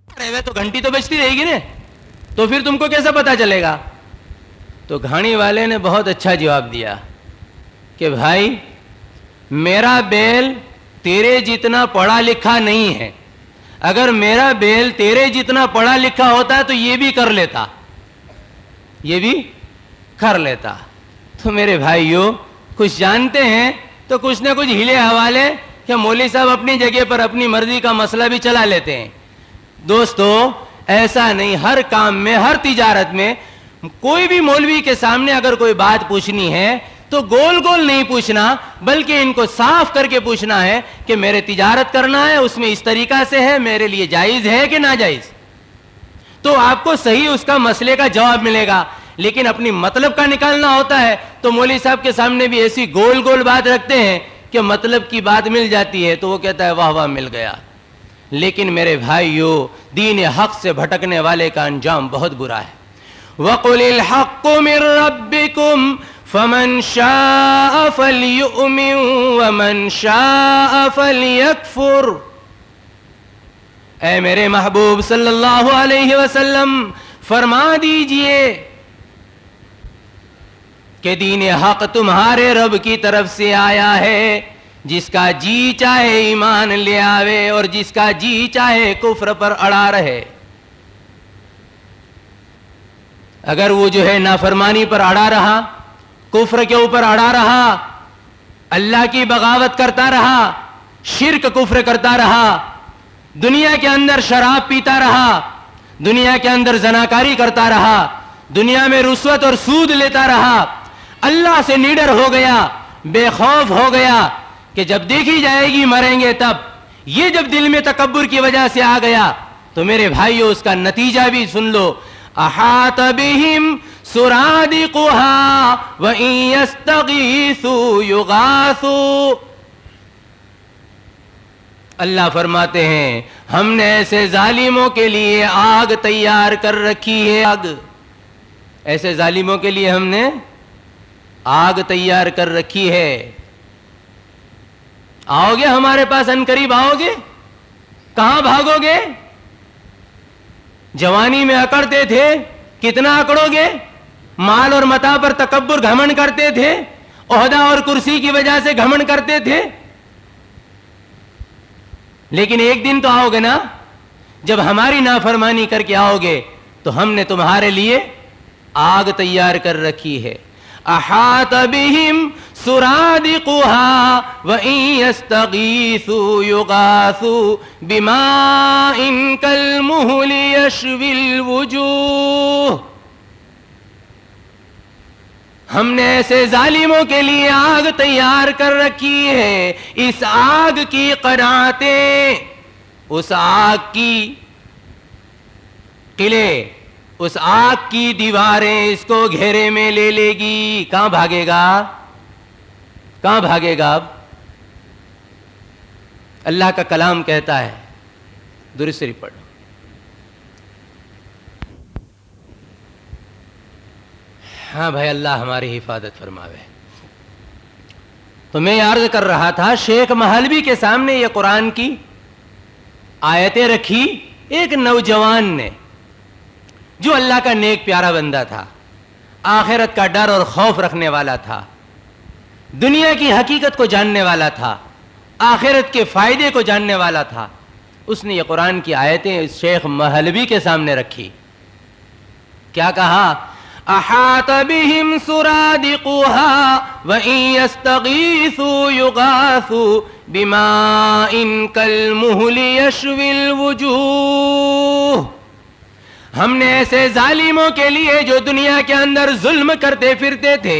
رہے تو گھنٹی تو بجتی رہے گی نا, تو پھر تم کو کیسا پتا چلے گا؟ تو گھاڑی والے نے بہت اچھا جواب دیا کہ بھائی میرا بیل تیرے جتنا پڑھا لکھا نہیں ہے, اگر میرا بیل تیرے جتنا پڑھا لکھا ہوتا تو یہ بھی کر لیتا, یہ بھی کر لیتا. تو میرے بھائیوں, کچھ جانتے ہیں تو کچھ نہ کچھ ہیلے حوالے کہ مولوی صاحب اپنی جگہ پر اپنی مرضی کا مسئلہ بھی چلا لیتے ہیں. دوستو ایسا نہیں, ہر کام میں, ہر تجارت میں کوئی بھی مولوی کے سامنے اگر کوئی بات پوچھنی ہے تو گول گول نہیں پوچھنا, بلکہ ان کو صاف کر کے پوچھنا ہے کہ میرے تجارت کرنا ہے, اس میں اس طریقہ سے ہے, میرے لیے جائز ہے کہ ناجائز, تو آپ کو صحیح اس کا مسئلے کا جواب ملے گا. لیکن اپنی مطلب کا نکالنا ہوتا ہے تو مولوی صاحب کے سامنے بھی ایسی گول گول بات رکھتے ہیں کہ مطلب کی بات مل جاتی ہے تو وہ کہتا ہے واہ واہ مل گیا. لیکن میرے بھائیو, دین حق سے بھٹکنے والے کا انجام بہت برا ہے. وَقُلِ الْحَقُّ مِن رَبِّكُمْ فَمَن شَاءَ فَلْيُؤْمِن وَمَن شَاءَ فَلْيَكْفُرْ. اے میرے محبوب صلی اللہ علیہ وسلم, فرما دیجئے کہ دین حق تمہارے رب کی طرف سے آیا ہے, جس کا جی چاہے ایمان لے آوے اور جس کا جی چاہے کفر پر اڑا رہے. اگر وہ جو ہے نافرمانی پر اڑا رہا, کفر کے اوپر اڑا رہا, اللہ کی بغاوت کرتا رہا, شرک کفر کرتا رہا, دنیا کے اندر شراب پیتا رہا, دنیا کے اندر زناکاری کرتا رہا, دنیا میں رشوت اور سود لیتا رہا, اللہ سے نڈر ہو گیا, بے خوف ہو گیا کہ جب دیکھی جائے گی مریں گے تب, یہ جب دل میں تکبر کی وجہ سے آ گیا تو میرے بھائیو اس کا نتیجہ بھی سن لو. احاط بہم سرادقها وَإِن يَسْتَغِيثُوا يُغَاثُوا. اللہ فرماتے ہیں ہم نے ایسے ظالموں کے لیے آگ تیار کر رکھی ہے, آگ, ایسے ظالموں کے لیے ہم نے آگ تیار کر رکھی ہے. آؤ گے ہمارے پاس, ان قریب آؤ گے, کہاں بھاگو گے؟ جوانی میں اکڑتے تھے, کتنا اکڑو گے؟ مال اور متاع پر تکبر گھمنڈ کرتے تھے, عہدہ اور کرسی کی وجہ سے گھمنڈ کرتے تھے. لیکن ایک دن تو آؤ گے نا, جب ہماری نافرمانی کر کے آؤ گے تو ہم نے تمہارے لیے آگ تیار کر رکھی ہے. احاط بہم سرادقها وَإِن يَسْتَغِيثُوا يُغَاثُوا بِمَاءٍ كَالْمُهْلِ يَشْوِي الْوُجُوهَ. ہم نے ایسے ظالموں کے لیے آگ تیار کر رکھی ہے, اس آگ کی قناتیں, اس آگ کی قلعے, اس آگ کی دیواریں اس کو گھیرے میں لے لے گی. کہاں بھاگے گا, کہاں بھاگے گا؟ اب اللہ کا کلام کہتا ہے, درود شریف پڑھو. ہاں بھائی, اللہ ہماری حفاظت فرماوے. تو میں عرض کر رہا تھا, شیخ مہلوی کے سامنے یہ قرآن کی آیتیں رکھی ایک نوجوان نے, جو اللہ کا نیک پیارا بندہ تھا, آخرت کا ڈر اور خوف رکھنے والا تھا, دنیا کی حقیقت کو جاننے والا تھا, آخرت کے فائدے کو جاننے والا تھا. اس نے یہ قرآن کی آیتیں شیخ مہلوی کے سامنے رکھی. کیا کہا؟ احاط بہم سرادقها وَإِن يَسْتَغِيثُوا يُغَاثُوا بِمَاءٍ كَالْمُهْلِ يَشْوِي الْوُجُوهَ. ہم نے ایسے ظالموں کے لیے جو دنیا کے اندر ظلم کرتے پھرتے تھے,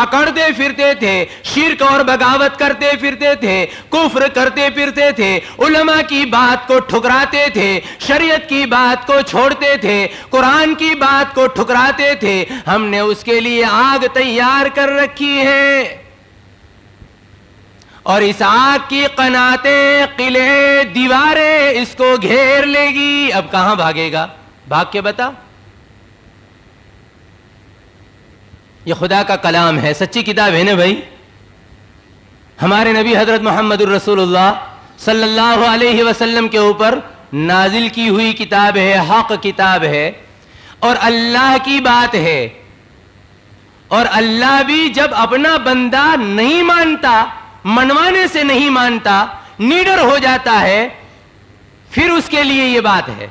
اکڑتے پھرتے تھے, شرک اور بغاوت کرتے پھرتے تھے, کفر کرتے پھرتے تھے, علماء کی بات کو ٹھکراتے تھے, شریعت کی بات کو چھوڑتے تھے, قرآن کی بات کو ٹھکراتے تھے, ہم نے اس کے لیے آگ تیار کر رکھی ہے. اور اس آگ کی قناتیں, قلعے, دیواریں اس کو گھیر لے گی. اب کہاں بھاگے گا؟ بھاگ کے بتا. یہ خدا کا کلام ہے, سچی کتاب ہے نا بھائی. ہمارے نبی حضرت محمد الرسول اللہ صلی اللہ علیہ وسلم کے اوپر نازل کی ہوئی کتاب ہے, حق کتاب ہے, اور اللہ کی بات ہے. اور اللہ بھی جب اپنا بندہ نہیں مانتا, منوانے سے نہیں مانتا, نیڈر ہو جاتا ہے, پھر اس کے لیے یہ بات ہے,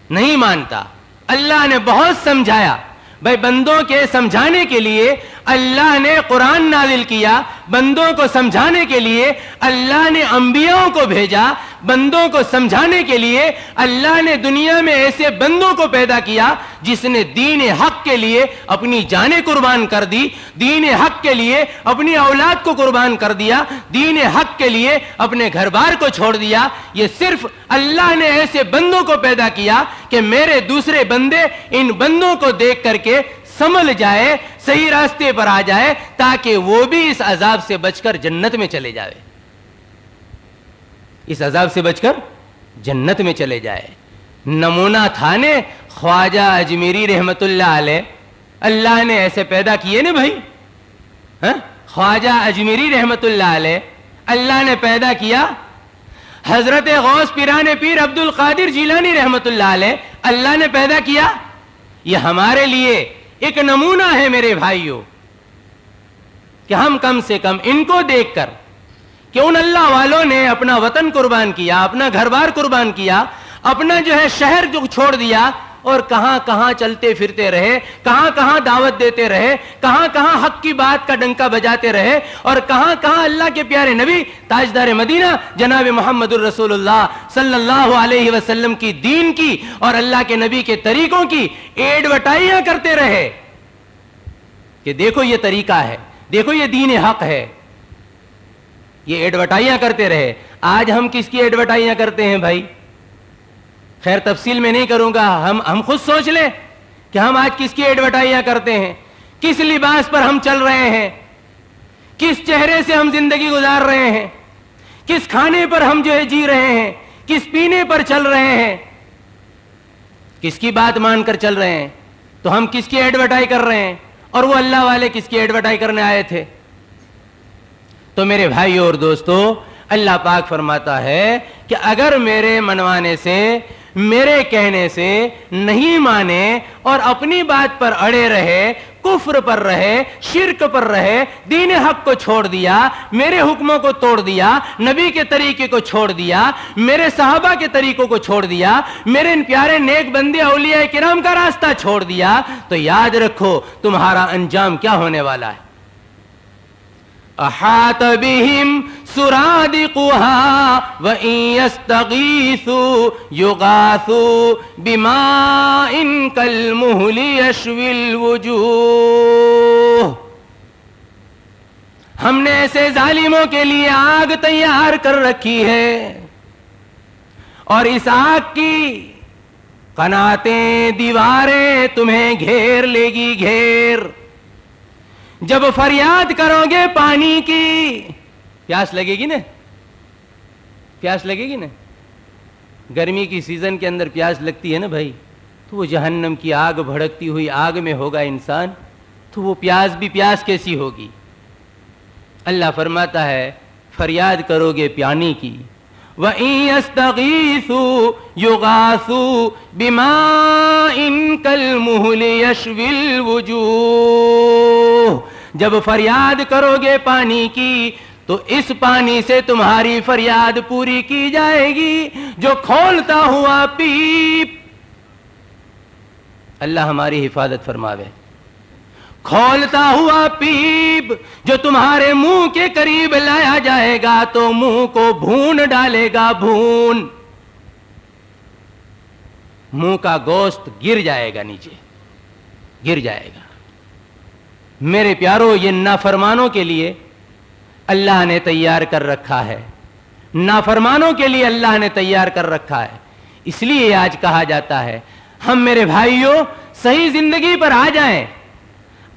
نہیں مانتا. اللہ نے بہت سمجھایا بھائی, بندوں کے سمجھانے کے لیے اللہ نے قرآن نازل کیا, بندوں کو سمجھانے کے لیے اللہ نے انبیاءوں کو بھیجا, بندوں کو سمجھانے کے لیے اللہ نے دنیا میں ایسے بندوں کو پیدا کیا جس نے دین حق کے لیے اپنی جانیں قربان کر دی, دین حق کے لیے اپنی اولاد کو قربان کر دیا, دین حق کے لیے اپنے گھر بار کو چھوڑ دیا. یہ صرف اللہ نے ایسے بندوں کو پیدا کیا کہ میرے دوسرے بندے ان بندوں کو دیکھ کر کے سنبھل جائے, صحیح راستے پر آ جائے, تاکہ وہ بھی اس عذاب سے بچ کر جنت میں چلے جائے, اس عذاب سے بچ کر جنت میں چلے جائے. نمونہ تھا نے خواجہ اجمیری رحمت اللہ علیہ, اللہ نے ایسے پیدا کیے نا بھائی, خواجہ اجمیری رحمت اللہ علیہ اللہ نے پیدا کیا. حضرت غوث پیران پیر عبد القادر جیلانی رحمت اللہ علیہ اللہ نے پیدا کیا. یہ ہمارے لیے ایک نمونہ ہے میرے بھائیوں, کہ ہم کم سے کم ان کو دیکھ کر, کہ ان اللہ والوں نے اپنا وطن قربان کیا, اپنا گھر بار قربان کیا, اپنا جو ہے شہر جو چھوڑ دیا, اور کہاں کہاں چلتے پھرتے رہے, کہاں کہاں دعوت دیتے رہے, کہاں کہاں حق کی بات کا ڈنکا بجاتے رہے, اور کہاں کہاں اللہ کے پیارے نبی تاجدار مدینہ جناب محمد الرسول اللہ صلی اللہ علیہ وسلم کی دین کی اور اللہ کے نبی کے طریقوں کی ایڈورٹائیاں کرتے رہے, کہ دیکھو یہ طریقہ ہے, دیکھو یہ دین حق ہے. یہ ایڈورٹائیاں کرتے رہے. آج ہم کس کی ایڈورٹائیاں کرتے ہیں بھائی؟ خیر تفصیل میں نہیں کروں گا, ہم خود سوچ لیں کہ ہم آج کس کی ایڈورٹائیاں کرتے ہیں, کس لباس پر ہم چل رہے ہیں, کس چہرے سے ہم زندگی گزار رہے ہیں, کس کھانے پر ہم جو ہے جی رہے ہیں, کس پینے پر چل رہے ہیں, کس کی بات مان کر چل رہے ہیں. تو ہم کس کی ایڈورٹائی کر رہے ہیں, اور وہ اللہ والے کس کی ایڈورٹائی کرنے آئے تھے. تو میرے بھائیو اور دوستو, اللہ پاک فرماتا ہے کہ اگر میرے منوانے سے, میرے کہنے سے نہیں مانے اور اپنی بات پر اڑے رہے, کفر پر رہے, شرک پر رہے, دین حق کو چھوڑ دیا, میرے حکموں کو توڑ دیا, نبی کے طریقے کو چھوڑ دیا, میرے صحابہ کے طریقوں کو چھوڑ دیا, میرے ان پیارے نیک بندے اولیاء کرام کا راستہ چھوڑ دیا, تو یاد رکھو تمہارا انجام کیا ہونے والا ہے. احاط بهم سرادقها وإن يستغيثوا يغاثوا بماء كالمهل يشوي الوجوه. ہم نے ایسے ظالموں کے لیے آگ تیار کر رکھی ہے, اور اس آگ کی قناتیں, دیواریں تمہیں گھیر لے گی, گھیر. جب فریاد کرو گے پانی کی, پیاس لگے گی نا, پیاس لگے گی نا, گرمی کی سیزن کے اندر پیاس لگتی ہے نا بھائی, تو وہ جہنم کی آگ, بھڑکتی ہوئی آگ میں ہوگا انسان, تو وہ پیاس بھی پیاس کیسی ہوگی. اللہ فرماتا ہے فریاد کرو گے پانی کی. وَإِن يَسْتَغِيثُوا يُغَاثُوا بِمَاءٍ كَالْمُهْلِ يَشْوِي الْوُجُوهِ. جب فریاد کرو گے پانی کی تو اس پانی سے تمہاری فریاد پوری کی جائے گی, جو کھولتا ہوا پیپ. اللہ ہماری حفاظت فرماوے. کھولتا ہوا پیپ جو تمہارے منہ کے قریب لایا جائے گا تو منہ کو بھون ڈالے گا, بھون. منہ کا گوشت گر جائے گا, نیچے گر جائے گا. میرے پیارو, یہ نافرمانوں کے لیے اللہ نے تیار کر رکھا ہے, نافرمانوں کے لیے اللہ نے تیار کر رکھا ہے. اس لیے آج کہا جاتا ہے ہم میرے بھائیوں صحیح زندگی پر آ جائیں.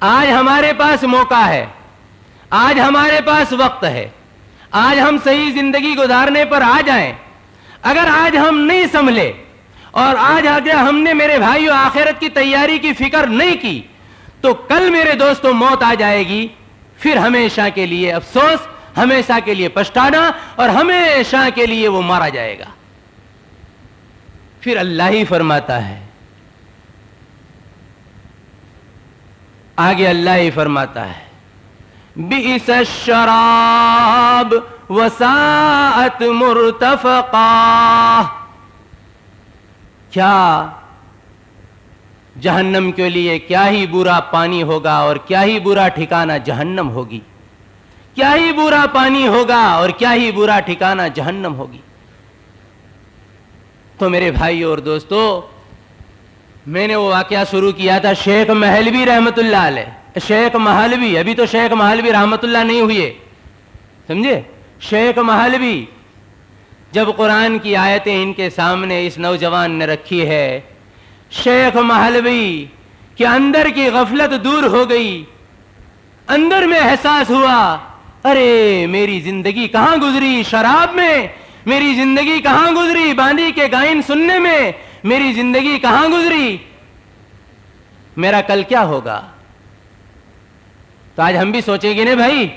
آج ہمارے پاس موقع ہے, آج ہمارے پاس وقت ہے, آج ہم صحیح زندگی گزارنے پر آ جائیں. اگر آج ہم نہیں سنبھلے اور آج اگر ہم نے میرے بھائیوں آخرت کی تیاری کی فکر نہیں کی تو کل میرے دوستوں موت آ جائے گی, پھر ہمیشہ کے لیے افسوس, ہمیشہ کے لیے پچھتانا, اور ہمیشہ کے لیے وہ مارا جائے گا. پھر اللہ ہی فرماتا ہے, آگے اللہ ہی فرماتا ہے, بئس الشراب وساءت مرتفقا. کیا جہنم کے لیے کیا ہی برا پانی ہوگا اور کیا ہی برا ٹھکانہ جہنم ہوگی. کیا ہی برا پانی ہوگا اور کیا ہی برا ٹھکانہ جہنم ہوگی. تو میرے بھائیو اور دوستو, میں نے وہ واقعہ شروع کیا تھا شیخ مہلوی رحمت اللہ علیہ. شیخ مہلوی, ابھی تو شیخ مہلوی رحمت اللہ نہیں ہوئے, سمجھے. شیخ مہلوی, جب قرآن کی آیتیں ان کے سامنے اس نوجوان نے رکھی ہے, شیخ مہلوی کے اندر کی غفلت دور ہو گئی. اندر میں احساس ہوا, ارے میری زندگی کہاں گزری شراب میں, میری زندگی کہاں گزری باندی کے گائن سننے میں, میری زندگی کہاں گزری, میرا کل کیا ہوگا. تو آج ہم بھی سوچیں گے نا بھائی,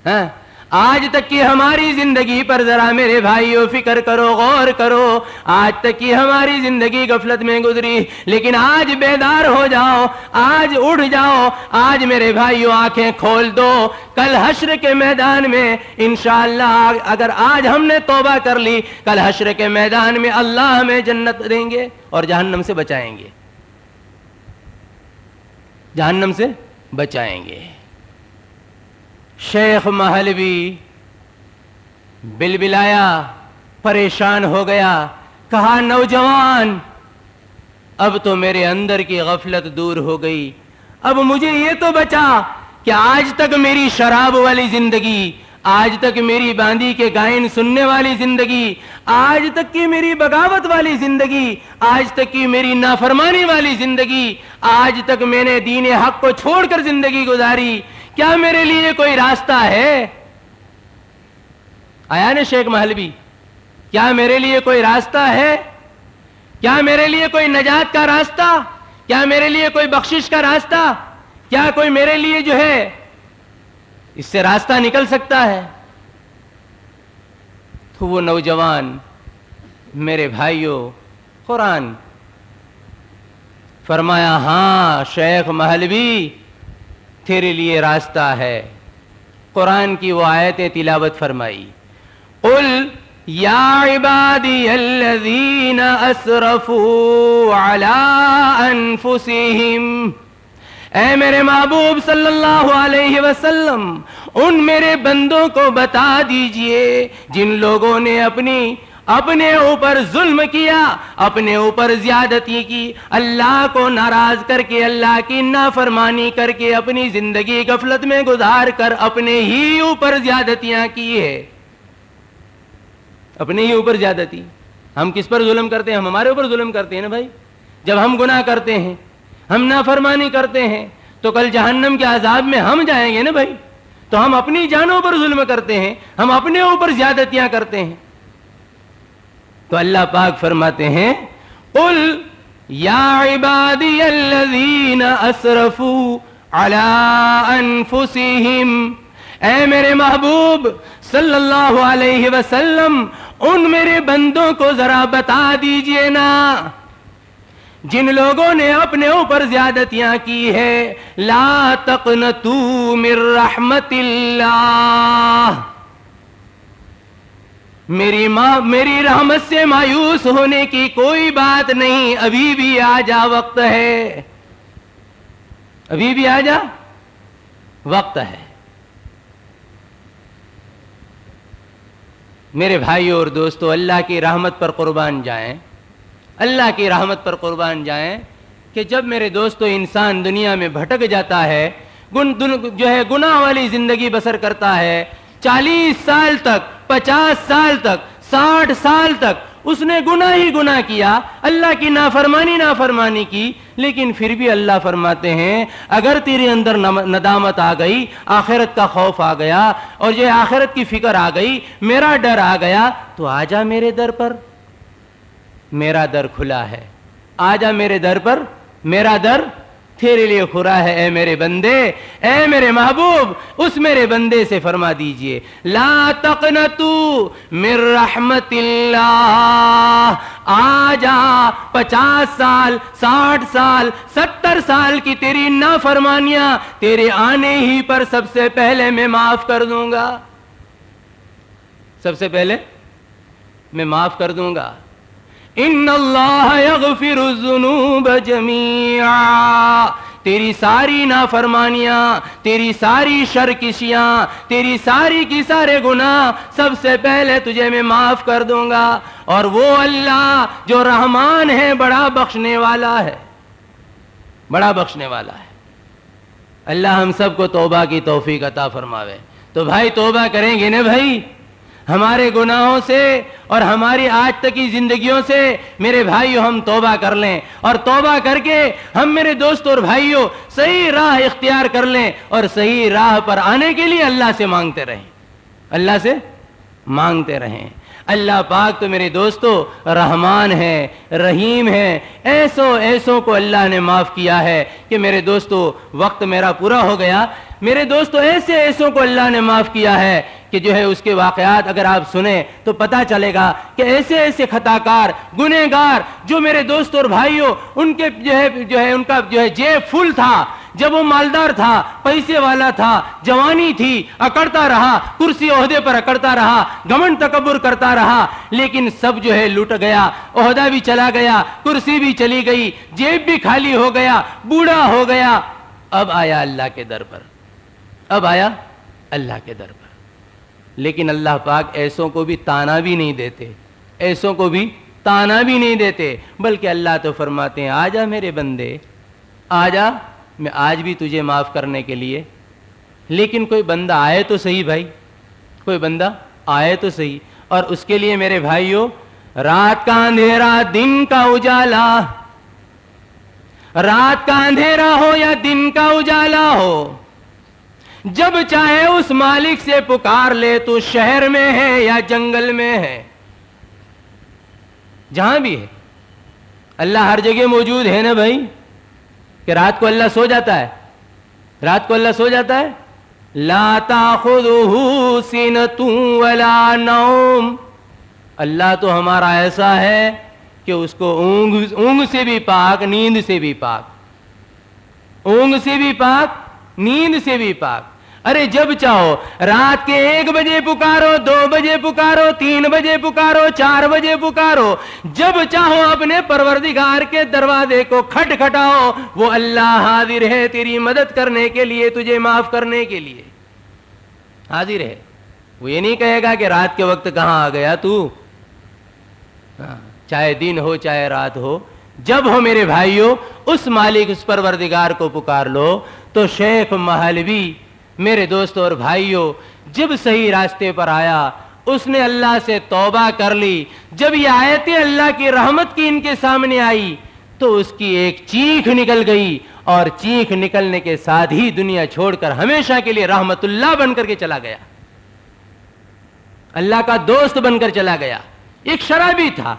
ہاں, آج تک کی ہماری زندگی پر ذرا میرے بھائیوں فکر کرو, غور کرو. آج تک کی ہماری زندگی غفلت میں گزری, لیکن آج بیدار ہو جاؤ, آج اٹھ جاؤ, آج میرے بھائیوں آنکھیں کھول دو. کل حشر کے میدان میں انشاءاللہ اگر آج ہم نے توبہ کر لی, کل حشر کے میدان میں اللہ ہمیں جنت دیں گے اور جہنم سے بچائیں گے, جہنم سے بچائیں گے. شیخ مہلوی بلبلایا, پریشان ہو گیا, کہا نوجوان اب تو میرے اندر کی غفلت دور ہو گئی, اب مجھے یہ تو بچا کہ آج تک میری شراب والی زندگی, آج تک میری باندی کے گائن سننے والی زندگی, آج تک کی میری بغاوت والی زندگی, آج تک کی میری نافرمانی والی زندگی, آج تک میں نے دین حق کو چھوڑ کر زندگی گزاری, کیا میرے لیے کوئی راستہ ہے. آیا نا شیخ مہلوی, کیا میرے لیے کوئی راستہ ہے, کیا میرے لیے کوئی نجات کا راستہ, کیا میرے لیے کوئی بخشش کا راستہ, کیا کوئی میرے لیے جو ہے اس سے راستہ نکل سکتا ہے. تو وہ نوجوان میرے بھائیوں, قرآن فرمایا, ہاں شیخ مہلوی تیرے لیے راستہ ہے. قرآن کی وہ آیتیں تلاوت فرمائی, قل یا عبادی الذین اسرفوا علی انفسہم, اے میرے محبوب صلی اللہ علیہ وسلم ان میرے بندوں کو بتا دیجئے جن لوگوں نے اپنے اوپر ظلم کیا, اپنے اوپر زیادتی کی, اللہ کو ناراض کر کے, اللہ کی نافرمانی کر کے, اپنی زندگی غفلت میں گزار کر اپنے ہی اوپر زیادتیاں کی ہے. اپنے ہی اوپر زیادتی. ہم کس پر ظلم کرتے ہیں؟ ہم ہمارے اوپر ظلم کرتے ہیں نا بھائی. جب ہم گناہ کرتے ہیں, ہم نافرمانی کرتے ہیں, تو کل جہنم کے عذاب میں ہم جائیں گے نا بھائی. تو ہم اپنی جانوں پر ظلم کرتے ہیں, ہم اپنے اوپر زیادتیاں کرتے ہیں. تو اللہ پاک فرماتے ہیں, قل یا عبادی الذین اسرفوا علی انفسہم, اے میرے محبوب صلی اللہ علیہ وسلم ان میرے بندوں کو ذرا بتا دیجئے نا جن لوگوں نے اپنے اوپر زیادتیاں کی ہے, لا تقنطوا من رحمت اللہ, میری رحمت سے مایوس ہونے کی کوئی بات نہیں, ابھی بھی آ جا وقت ہے, ابھی بھی آ جا وقت ہے. میرے بھائیوں اور دوستو, اللہ کی رحمت پر قربان جائیں, اللہ کی رحمت پر قربان جائیں کہ جب میرے دوستو انسان دنیا میں بھٹک جاتا ہے, جو ہے گناہ والی زندگی بسر کرتا ہے, 40 سال تک, 50 سال تک, 60 سال تک اس نے گناہ ہی گناہ کیا, اللہ کی نافرمانی کی, لیکن پھر بھی اللہ فرماتے ہیں اگر تیرے اندر ندامت آ گئی, آخرت کا خوف آ گیا, اور یہ آخرت کی فکر آ گئی, میرا ڈر آ گیا, تو آ جا میرے در پر, میرا در کھلا ہے, آ جا میرے در پر, میرا در تیرے لیے خورا ہے اے میرے بندے، اے میرے محبوب اس میرے بندے سے فرما دیجئے لا تقنطوا من رحمت اللہ. آج 50 سال 60 سال 70 سال کی تیری نافرمانیاں تیرے آنے ہی پر سب سے پہلے میں معاف کر دوں گا، سب سے پہلے میں معاف کر دوں گا. ان اللہ یغفر الذنوب جمیعا. تیری ساری نافرمانیاں، تیری ساری شرکشیاں، تیری ساری کی سارے گناہ سب سے پہلے تجھے میں معاف کر دوں گا. اور وہ اللہ جو رحمان ہے، بڑا بخشنے والا ہے، بڑا بخشنے والا ہے. اللہ ہم سب کو توبہ کی توفیق عطا فرماوے. تو بھائی توبہ کریں گے نا بھائی ہمارے گناہوں سے اور ہماری آج تک کی زندگیوں سے. میرے بھائیو ہم توبہ کر لیں، اور توبہ کر کے ہم میرے دوستوں اور بھائیو صحیح راہ اختیار کر لیں، اور صحیح راہ پر آنے کے لیے اللہ سے مانگتے رہیں، اللہ سے مانگتے رہیں. اللہ پاک تو میرے دوستو رحمان ہے، رحیم ہے. ایسوں کو اللہ نے معاف کیا ہے کہ میرے دوستو وقت میرا پورا ہو گیا. میرے دوستو ایسوں کو اللہ نے معاف کیا ہے کہ جو ہے اس کے واقعات اگر آپ سنیں تو پتا چلے گا کہ ایسے خطاکار گنہگار جو میرے دوستوں اور بھائیوں ان کے جو ہے ان کا جو ہے جیب فل تھا، جب وہ مالدار تھا، پیسے والا تھا، جوانی تھی، اکڑتا رہا، کرسی عہدے پر اکڑتا رہا، گھمنڈ تکبر کرتا رہا، لیکن سب جو ہے لٹ گیا، عہدہ بھی چلا گیا، کرسی بھی چلی گئی، جیب بھی خالی ہو گیا، بوڑھا ہو گیا. اب آیا اللہ کے در پر، اب آیا اللہ کے در پر. لیکن اللہ پاک ایسوں کو بھی تانا بھی نہیں دیتے، ایسوں کو بھی تانا بھی نہیں دیتے، بلکہ اللہ تو فرماتے ہیں آجا میرے بندے، آجا، میں آج بھی تجھے معاف کرنے کے لیے. لیکن کوئی بندہ آئے تو صحیح بھائی، کوئی بندہ آئے تو صحیح. اور اس کے لیے میرے بھائیوں رات کا اندھیرا دن کا اجالا، رات کا اندھیرا ہو یا دن کا اجالا ہو، جب چاہے اس مالک سے پکار لے. تو شہر میں ہے یا جنگل میں ہے، جہاں بھی ہے اللہ ہر جگہ موجود ہے نا بھائی. کہ رات کو اللہ سو جاتا ہے، رات کو اللہ سو جاتا ہے. لا تاخذہ سنۃ ولا نوم. اللہ تو ہمارا ایسا ہے کہ اس کو اونگ سے بھی پاک، نیند سے بھی پاک، اونگ سے بھی پاک، نیند سے بھی پاک. ارے جب چاہو رات کے 1 بجے پکارو، 2 بجے پکارو، 3 بجے پکارو، 4 بجے پکارو، جب چاہو اپنے پروردگار کے دروازے کو کھٹکھٹاؤ. وہ اللہ حاضر ہے تیری مدد کرنے کے لیے، تجھے معاف کرنے کے لیے حاضر ہے. وہ یہ نہیں کہے گا کہ رات کے وقت کہاں آ گیا تو، چاہے دن ہو چاہے رات ہو، جب ہو میرے بھائیوں اس مالک اس پروردگار کو پکار لو. تو شیخ مہلوی میرے دوستوں اور بھائیوں جب صحیح راستے پر آیا، اس نے اللہ سے توبہ کر لی. جب یہ آیتیں اللہ کی رحمت کی ان کے سامنے آئی تو اس کی ایک چیخ نکل گئی، اور چیخ نکلنے کے ساتھ ہی دنیا چھوڑ کر ہمیشہ کے لیے رحمت اللہ بن کر کے چلا گیا، اللہ کا دوست بن کر چلا گیا. ایک شرابی تھا،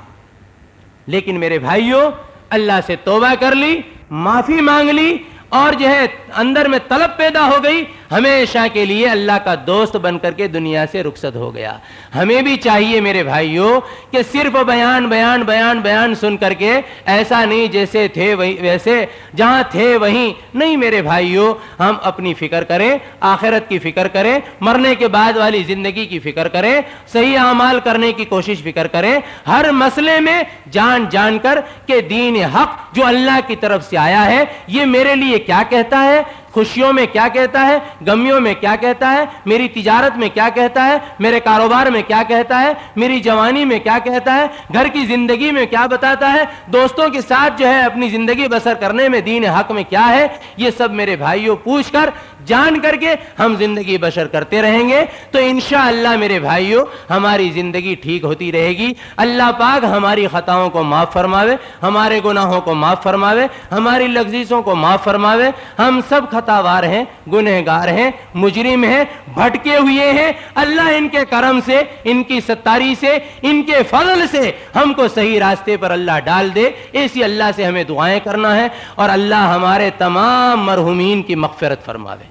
لیکن میرے بھائیوں اللہ سے توبہ کر لی، معافی مانگ لی، اور جو ہے اندر میں طلب پیدا ہو گئی، ہمیشہ کے لیے اللہ کا دوست بن کر کے دنیا سے رخصت ہو گیا. ہمیں بھی چاہیے میرے بھائیوں کہ صرف بیان بیان بیان بیان سن کر کے ایسا نہیں جیسے تھے ویسے، جہاں تھے وہیں نہیں. میرے بھائیوں ہم اپنی فکر کریں، آخرت کی فکر کریں، مرنے کے بعد والی زندگی کی فکر کریں، صحیح اعمال کرنے کی کوشش فکر کریں، ہر مسئلے میں جان کر کہ دین حق جو اللہ کی طرف سے آیا ہے یہ میرے لیے کیا کہتا ہے، خوشیوں میں کیا کہتا ہے، غمیوں میں کیا کہتا ہے، میری تجارت میں کیا کہتا ہے، میرے کاروبار میں کیا کہتا ہے، میری جوانی میں کیا کہتا ہے، گھر کی زندگی میں کیا بتاتا ہے، دوستوں کے ساتھ جو ہے اپنی زندگی بسر کرنے میں دین حق میں کیا ہے. یہ سب میرے بھائیوں پوچھ کر جان کر کے ہم زندگی بسر کرتے رہیں گے تو انشاءاللہ میرے بھائیوں ہماری زندگی ٹھیک ہوتی رہے گی. اللہ پاک ہماری خطاؤں کو معاف فرماوے، ہمارے گناہوں کو معاف فرماوے، ہماری لغزشوں کو معاف فرماوے. ہم سب خطاوار ہیں, گنہگار ہیں, مجرم ہیں, بھٹکے ہوئے ہیں. اللہ ان کے کرم سے, ان کی ستاری سے, ان کے فضل سے ہم کو صحیح راستے پر اللہ ڈال دے. ایسی اللہ سے ہمیں دعائیں کرنا ہے, اور اللہ ہمارے تمام مرحومین کی مغفرت فرماوے.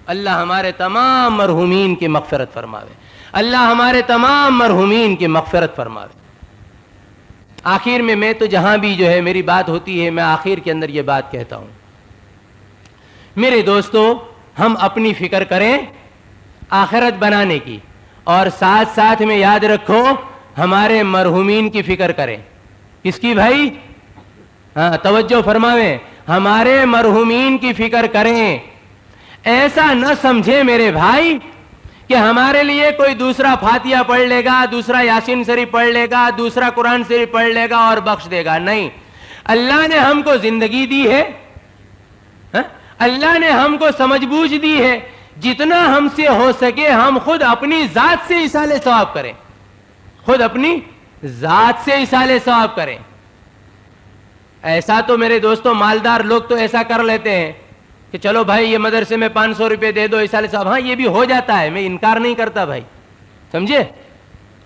اللہ ہمارے تمام مرحومین کی مغفرت فرماوے. اللہ ہمارے تمام مرحومین کی مغفرت فرماوے. آخر میں تو جہاں بھی جو ہے میری بات ہوتی ہے, میں آخر کے اندر یہ بات کہتا ہوں, میرے دوستو, ہم اپنی فکر کریں آخرت بنانے کی, اور ساتھ ساتھ میں یاد رکھو ہمارے مرحومین کی فکر کریں. کس کی بھائی؟ ہاں توجہ فرماویں, ہمارے مرحومین کی فکر کریں. ایسا نہ سمجھے میرے بھائی کہ ہمارے لیے کوئی دوسرا فاتحہ پڑھ لے گا, دوسرا یاسین شریف پڑھ لے گا, دوسرا قرآن شریف پڑھ لے گا اور بخش دے گا. نہیں, اللہ نے ہم کو زندگی دی ہے, اللہ نے ہم کو سمجھ بوجھ دی ہے. جتنا ہم سے ہو سکے ہم خود اپنی ذات سے ایصال ثواب کریں, خود اپنی ذات سے ایصال ثواب کریں. ایسا تو میرے دوستوں مالدار لوگ تو ایسا کر لیتے ہیں کہ چلو بھائی یہ مدرسے میں 500 روپے دے دو ایصال ثواب. ہاں یہ بھی ہو جاتا ہے, میں انکار نہیں کرتا بھائی, سمجھے,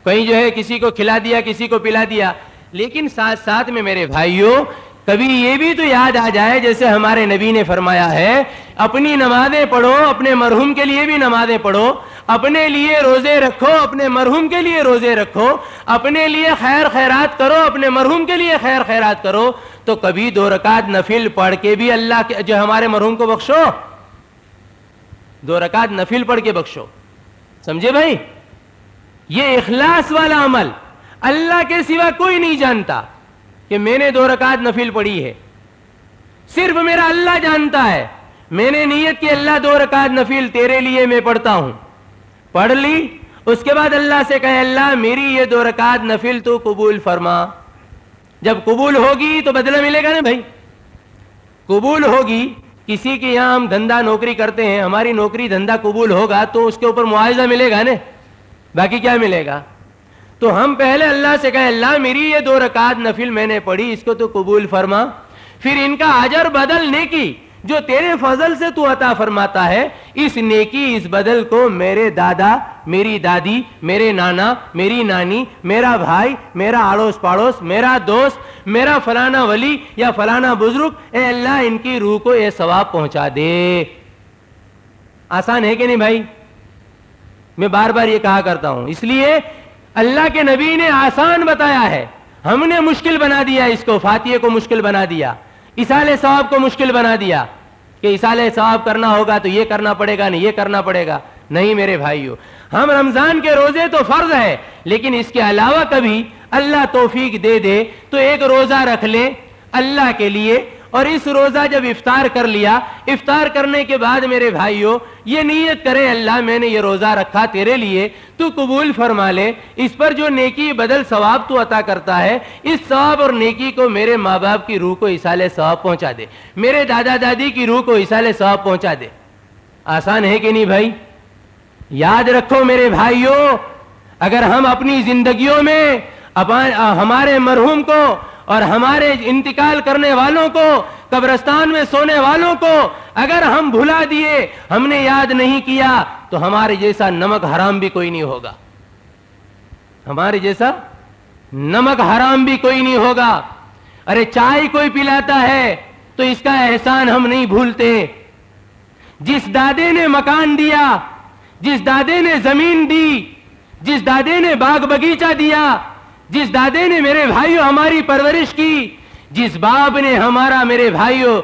کہیں جو ہے کسی کو کھلا دیا, کسی کو پلا دیا. لیکن ساتھ ساتھ میں میرے بھائیوں کبھی یہ بھی تو یاد آ جائے, جیسے ہمارے نبی نے فرمایا ہے, اپنی نمازیں پڑھو, اپنے مرحوم کے لیے بھی نمازیں پڑھو, اپنے لیے روزے رکھو, اپنے مرحوم کے لیے روزے رکھو, اپنے لیے خیر خیرات کرو, اپنے مرحوم کے لیے خیر خیرات کرو. تو کبھی 2 رکعت نفل پڑھ کے بھی اللہ کے جو ہمارے مرحوم کو بخشو, 2 رکعت نفل پڑھ کے بخشو. سمجھے بھائی, یہ اخلاص والا عمل اللہ کے سوا کوئی نہیں جانتا کہ میں نے 2 رکعت نفل پڑھی ہے, صرف میرا اللہ جانتا ہے. میں نے نیت کی اللہ 2 رکعت نفل تیرے لیے میں پڑھتا ہوں, پڑھ لی, اس کے بعد اللہ سے کہے اللہ میری یہ 2 رکعت نفل تو قبول فرما. جب قبول ہوگی تو بدلہ ملے گا نا بھائی, قبول ہوگی. کسی کے یہاں ہم دھندا نوکری کرتے ہیں, ہماری نوکری دھندا قبول ہوگا تو اس کے اوپر معاوضہ ملے گا نا, باقی کیا ملے گا. تو ہم پہلے اللہ سے کہیں اللہ میری یہ 2 رکعت نفل میں نے پڑھی, اس کو تو قبول فرما. پھر ان کا اجر بدل نیکی جو تیرے فضل سے تو عطا فرماتا ہے, اس نیکی اس بدل کو میرے دادا, میری دادی, میرے نانا, میری نانی, میرا بھائی, میرا اڑوس پڑوس, میرا دوست, میرا فلانا ولی یا فلانا بزرگ, اے اللہ ان کی روح کو یہ ثواب پہنچا دے. آسان ہے کہ نہیں بھائی؟ میں بار بار یہ کہا کرتا ہوں, اس لیے اللہ کے نبی نے آسان بتایا ہے, ہم نے مشکل بنا دیا اس کو. فاتحے کو مشکل بنا دیا, ایصال ثواب کو مشکل بنا دیا کہ ایصال ثواب کرنا ہوگا تو یہ کرنا پڑے گا, نہیں یہ کرنا پڑے گا. نہیں میرے بھائیو, ہم رمضان کے روزے تو فرض ہے, لیکن اس کے علاوہ کبھی اللہ توفیق دے دے تو ایک روزہ رکھ لیں اللہ کے لیے, اور اس روزہ جب افطار کر لیا, افطار کرنے کے بعد میرے بھائیو یہ نیت کرے اللہ میں نے یہ روزہ رکھا تیرے لیے, تو قبول فرما لے. اس پر جو نیکی بدل ثواب تو عطا کرتا ہے, اس ثواب اور نیکی کو میرے ماں باپ کی روح کو ایصال ثواب پہنچا دے, میرے دادا دادی کی روح کو ایصال ثواب پہنچا دے. آسان ہے کہ نہیں بھائی؟ یاد رکھو میرے بھائیو, اگر ہم اپنی زندگیوں میں ہمارے مرحوم کو اور ہمارے انتقال کرنے والوں کو, قبرستان میں سونے والوں کو اگر ہم بھلا دیے, ہم نے یاد نہیں کیا, تو ہمارے جیسا نمک حرام بھی کوئی نہیں ہوگا, ہمارے جیسا نمک حرام بھی کوئی نہیں ہوگا. ارے چائے کوئی پلاتا ہے تو اس کا احسان ہم نہیں بھولتے. جس دادے نے مکان دیا, جس دادے نے زمین دی, جس دادے نے باغ باغیچہ دیا, جس دادے نے میرے بھائیوں ہماری پرورش کی, جس باپ نے ہمارا میرے بھائیوں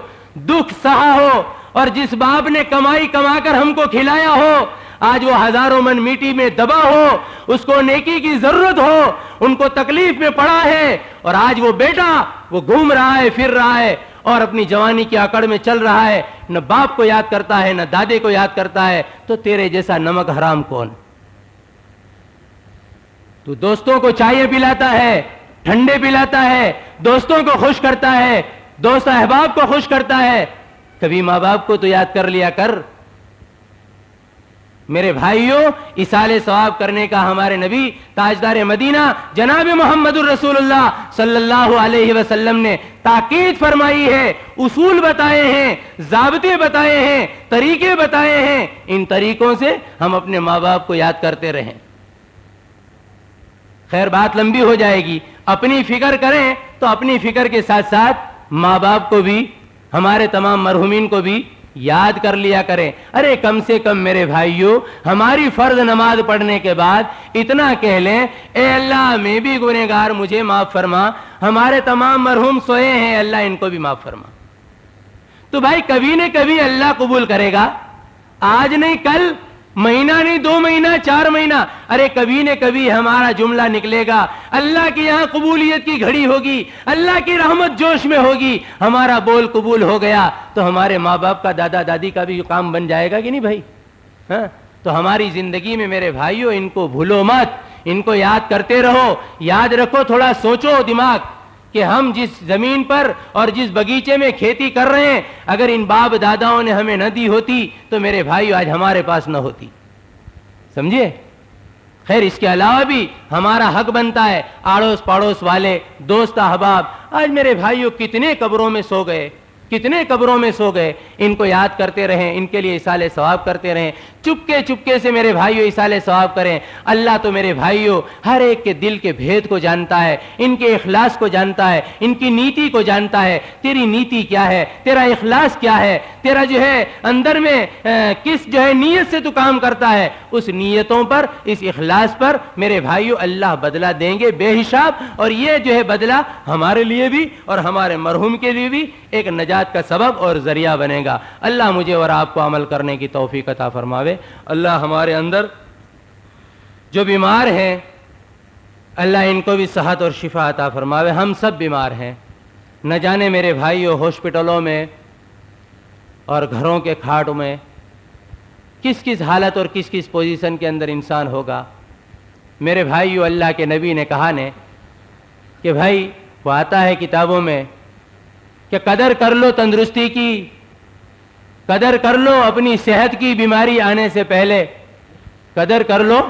دکھ سہا ہو, اور جس باپ نے کمائی کما کر ہم کو کھلایا ہو, آج وہ ہزاروں من میٹی میں دبا ہو, اس کو نیکی کی ضرورت ہو, ان کو تکلیف میں پڑا ہے, اور آج وہ بیٹا وہ گھوم رہا ہے, پھر رہا ہے, اور اپنی جوانی کی اکڑ میں چل رہا ہے, نہ باپ کو یاد کرتا ہے نہ دادے کو یاد کرتا ہے, تو تیرے جیسا نمک حرام کون؟ تو دوستوں کو چائے پلاتا ہے, ٹھنڈے پلاتا ہے, دوستوں کو خوش کرتا ہے, دوست احباب کو خوش کرتا ہے, کبھی ماں باپ کو تو یاد کر لیا کر. میرے بھائیوں، ایصال ثواب کرنے کا ہمارے نبی تاجدار مدینہ جناب محمد الرسول اللہ صلی اللہ علیہ وسلم نے تاکید فرمائی ہے، اصول بتائے ہیں، ضابطے بتائے ہیں، طریقے بتائے ہیں. ان طریقوں سے ہم اپنے ماں باپ کو یاد کرتے رہیں. خیر بات لمبی ہو جائے گی. اپنی فکر کریں تو اپنی فکر کے ساتھ ساتھ ماں باپ کو بھی، ہمارے تمام مرحومین کو بھی یاد کر لیا کریں. ارے کم سے کم میرے بھائیوں، ہماری فرض نماز پڑھنے کے بعد اتنا کہہ لیں، اے اللہ میں بھی گنہگار، مجھے معاف فرما. ہمارے تمام مرحوم سوئے ہیں، اللہ ان کو بھی معاف فرما. تو بھائی کبھی نہ کبھی اللہ قبول کرے گا. آج نہیں کل، مہینہ نہیں 2 مہینہ 4 مہینہ، ارے کبھی نہ کبھی ہمارا جملہ نکلے گا. اللہ کے یہاں قبولیت کی گھڑی ہوگی، اللہ کی رحمت جوش میں ہوگی. ہمارا بول قبول ہو گیا تو ہمارے ماں باپ کا، دادا دادی کا بھی کام بن جائے گا کہ نہیں بھائی؟ ہاں، تو ہماری زندگی میں میرے بھائیوں ان کو بھولو مت، ان کو یاد کرتے رہو. یاد رکھو، تھوڑا سوچو دماغ کہ ہم جس زمین پر اور جس بگیچے میں کھیتی کر رہے ہیں، اگر ان باپ داداؤں نے ہمیں نہ دی ہوتی تو میرے بھائیو آج ہمارے پاس نہ ہوتی. سمجھے؟ خیر اس کے علاوہ بھی ہمارا حق بنتا ہے، آڑوس پڑوس والے، دوست احباب. آج میرے بھائیو کتنے قبروں میں سو گئے، کتنے قبروں میں سو گئے. ان کو یاد کرتے رہیں، ان کے لیے ایصال ثواب کرتے رہیں. چپکے چپکے سے میرے بھائیو ایصال ثواب کریں. اللہ تو میرے بھائیو ہر ایک کے دل کے بھید کو جانتا ہے، ان کے اخلاص کو جانتا ہے، ان کی نیتی کو جانتا ہے. تیری نیتی کیا ہے، تیرا اخلاص کیا ہے، تیرا جو ہے اندر میں کس جو ہے نیت سے تو کام کرتا ہے، اس نیتوں پر، اس اخلاص پر میرے بھائیو اللہ بدلہ دیں گے بے حساب. اور یہ جو ہے بدلہ ہمارے لیے بھی اور ہمارے مرحوم کے لیے بھی ایک نجات کا سبب اور ذریعہ بنے گا. اللہ مجھے اور آپ کو عمل کرنے کی توفیق عطا فرماوے. اللہ ہمارے اندر جو بیمار ہیں، اللہ ان کو بھی صحت اور شفا عطا فرماوے. ہم سب بیمار ہیں، نہ جانے میرے بھائیو ہاسپٹلوں میں اور گھروں کے کھاٹوں میں کس کس حالت اور کس کس پوزیشن کے اندر انسان ہوگا. میرے بھائیو اللہ کے نبی نے کہا نے کہ بھائی وہ آتا ہے کتابوں میں کہ قدر کر لو تندرستی کی، قدر کر لو اپنی صحت کی بیماری آنے سے پہلے، قدر کر لو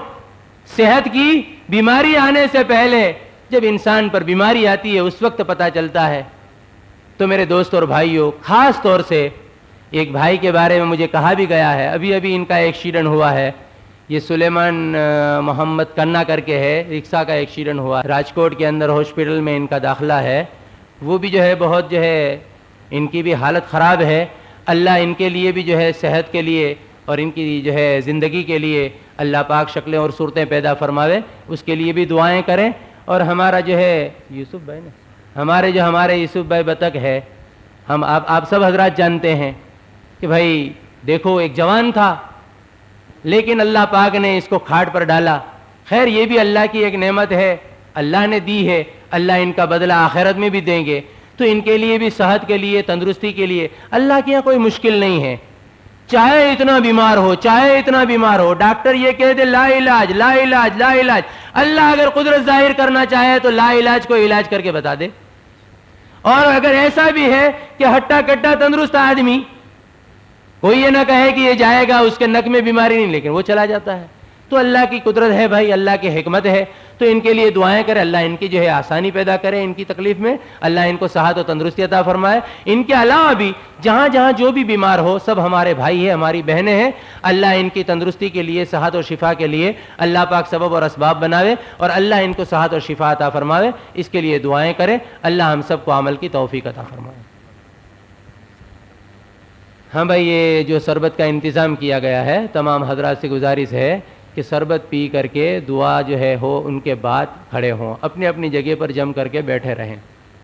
صحت کی بیماری آنے سے پہلے. جب انسان پر بیماری آتی ہے اس وقت پتہ چلتا ہے. تو میرے دوست اور بھائیوں، خاص طور سے ایک بھائی کے بارے میں مجھے کہا بھی گیا ہے، ابھی ان کا ایکسیڈنٹ ہوا ہے. یہ سلیمان محمد کنا کر کے ہے، رکشا کا ایکسیڈنٹ ہوا، راجکوٹ کے اندر ہاسپٹل میں ان کا داخلہ ہے. وہ بھی جو ہے بہت جو ہے ان کی بھی حالت خراب ہے. اللہ ان کے لیے بھی جو ہے صحت کے لیے اور ان کی جو ہے زندگی کے لیے اللہ پاک شکلیں اور صورتیں پیدا فرماوے، اس کے لیے بھی دعائیں کریں. اور ہمارا جو ہے یوسف بھائی نا، ہمارے یوسف بھائی بطخ ہے، ہم آپ سب حضرات جانتے ہیں کہ بھائی دیکھو ایک جوان تھا لیکن اللہ پاک نے اس کو کھاٹ پر ڈالا. خیر یہ بھی اللہ کی ایک نعمت ہے، اللہ نے دی ہے، اللہ ان کا بدلہ آخرت میں بھی دیں گے. تو ان کے لیے بھی صحت کے لیے، تندرستی کے لیے اللہ کے یہاں کوئی مشکل نہیں ہے. چاہے اتنا بیمار ہو، ڈاکٹر یہ کہہ دے لا علاج لا علاج لا علاج، اللہ اگر قدرت ظاہر کرنا چاہے تو لا علاج کو علاج کر کے بتا دے. اور اگر ایسا بھی ہے کہ ہٹا کٹا تندرست آدمی، کوئی یہ نہ کہے کہ یہ جائے گا اس کے نک میں بیماری نہیں، لیکن وہ چلا جاتا ہے. تو اللہ کی قدرت ہے بھائی، اللہ کی حکمت ہے. تو ان کے لیے دعائیں کرے، اللہ ان کی جو ہے آسانی پیدا کرے ان کی تکلیف میں، اللہ ان کو صحت و تندرستی عطا فرمائے. ان کے علاوہ بھی جہاں جہاں جو بھی بیمار ہو، سب ہمارے بھائی ہیں، ہماری بہنیں ہیں. اللہ ان کی تندرستی کے لیے، صحت و شفا کے لیے اللہ پاک سبب اور اسباب بناوے اور اللہ ان کو صحت اور شفا عطا فرماوے. اس کے لیے دعائیں کریں، اللہ ہم سب کو عمل کی توفیق عطا فرمائے. ہاں بھائی، یہ جو شربت کا انتظام کیا گیا ہے، تمام حضرات سے گزارش ہے کہ شربت پی کر کے دعا جو ہے ہو، ان کے بعد کھڑے ہوں، اپنی اپنی جگہ پر جم کر کے بیٹھے رہیں.